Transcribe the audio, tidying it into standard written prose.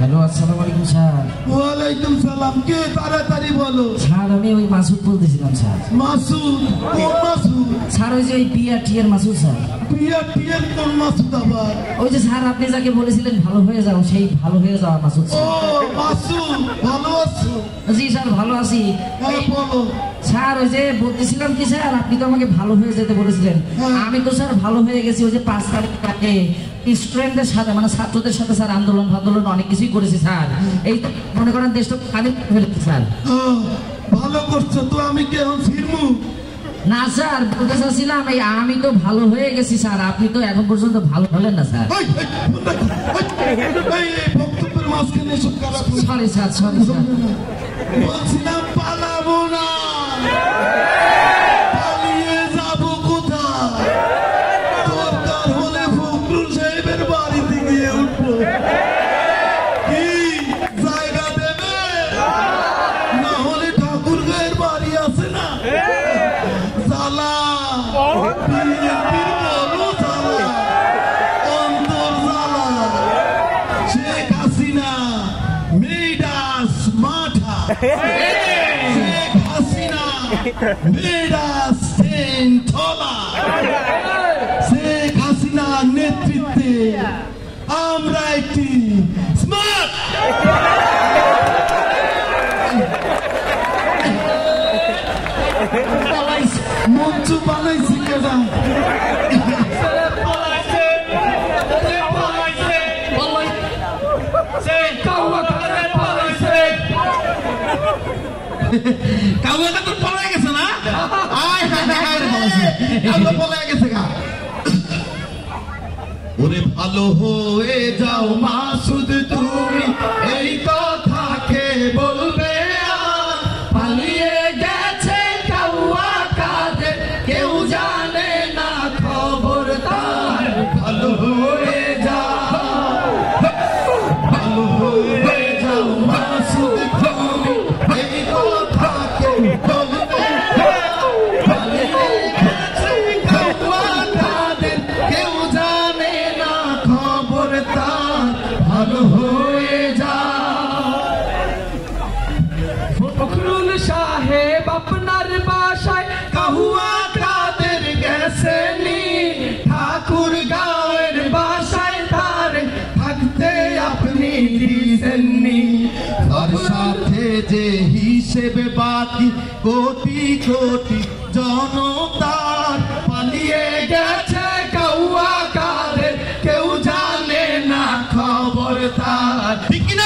Hello, আসসালামু আলাইকুম sir. ওয়ালাইকুম সালাম। কে? তাড়াতাড়ি বলো। স্যার আমি ওই মাসুদ বলতেছিলাম স্যার। মাসুদ? কোন মাসুদ? স্যার ওই যে ওই পিআরটিএর মাসুদ স্যার। পিআরটিএর কোন মাসুদ আবার? ওই যে স্যার আপনি যাকে বলেছিলেন ভালো হয়ে যাও, সেই ভালো হয়ে যাওয়া মাসুদ ও স্যার। মাসুদ, ভালো আছো? জি স্যার ভালো আছি। হ্যাঁ বলো। স্যার ওই যে বলতেছিলাম কি স্যার, আপনি তো আমাকে ভালো হয়ে যেতে বলেছিলেন। আমি তো স্যার ভালো হয়ে গেছি। ওই যে 5 তারিখ আগে স্টুডেন্টদের সাথে মানে ছাত্রদের সাথে স্যার আন্দোলন অনেক কিছুই করেছি স্যার। এই তো মনে করেন দেশটা স্বাধীন করে ফেলেছি স্যার। ভালো করছো তো। আমি কি এখন ফিরবো? না স্যার, বলতে চাচ্ছিলাম এই আমি তো ভালো হয়ে গেছি স্যার, আপনি তো এখন পর্যন্ত ভালো হলেন না স্যার। বক্তব্যের মাঝখানে এসব খারাপ। Sorry sir, sorry sir. বলছিলাম পালাবো না। পালিয়ে যাবো কোথায়? দরকার হলে ফখরুল সাহেবের বাড়িতে গিয়ে উঠবো। কি জায়গা দেবে? না হলে ঠাকুর গায়ের বাড়ি আছে না, জ্বালা বিএনপির বড় জ্বালা, অন্তর জ্বালা। শেখ হাসিনা মেডাস মাঠা, শেখ হাসিনা মেডাস সেন্থলা। শেখ হাসিনার নেতৃত্বে আমরা একটি স্মার্ট মঞ্চ বানাইছি কেনা। কাউকে তো পলাই গেছে না? পলাই গেছে গা। ওরে ভালো হয়ে যাও মাসুদ তুমি, এই কথা কে বলবে? পালিয়ে গেছে কাউয়া কাদের, কেউ জানে না খবর তার। ভালো হয়ে যাও, ভালো হয়ে যাও মাসুদ তুমি, এই কথা কে বলবে? পালিয়ে গেছে কাউয়া কাদের, কেউ জানে না খবর তার। ভালো হয়ে যাও। ফখরুল সাহেব আপনার বাসায় কাহুয়া কাদের গেছেনি, ঠাকুর গাঁয়ের বাসায় তার থাকতে আপনি দিছেননি। তার সাথে যে হিসেবে বাকি কোটি কোটি জনতার। পালিয়ে গেছে কাহুয়া কাদের, কেউ জানে না খবর তার। ঠিক না?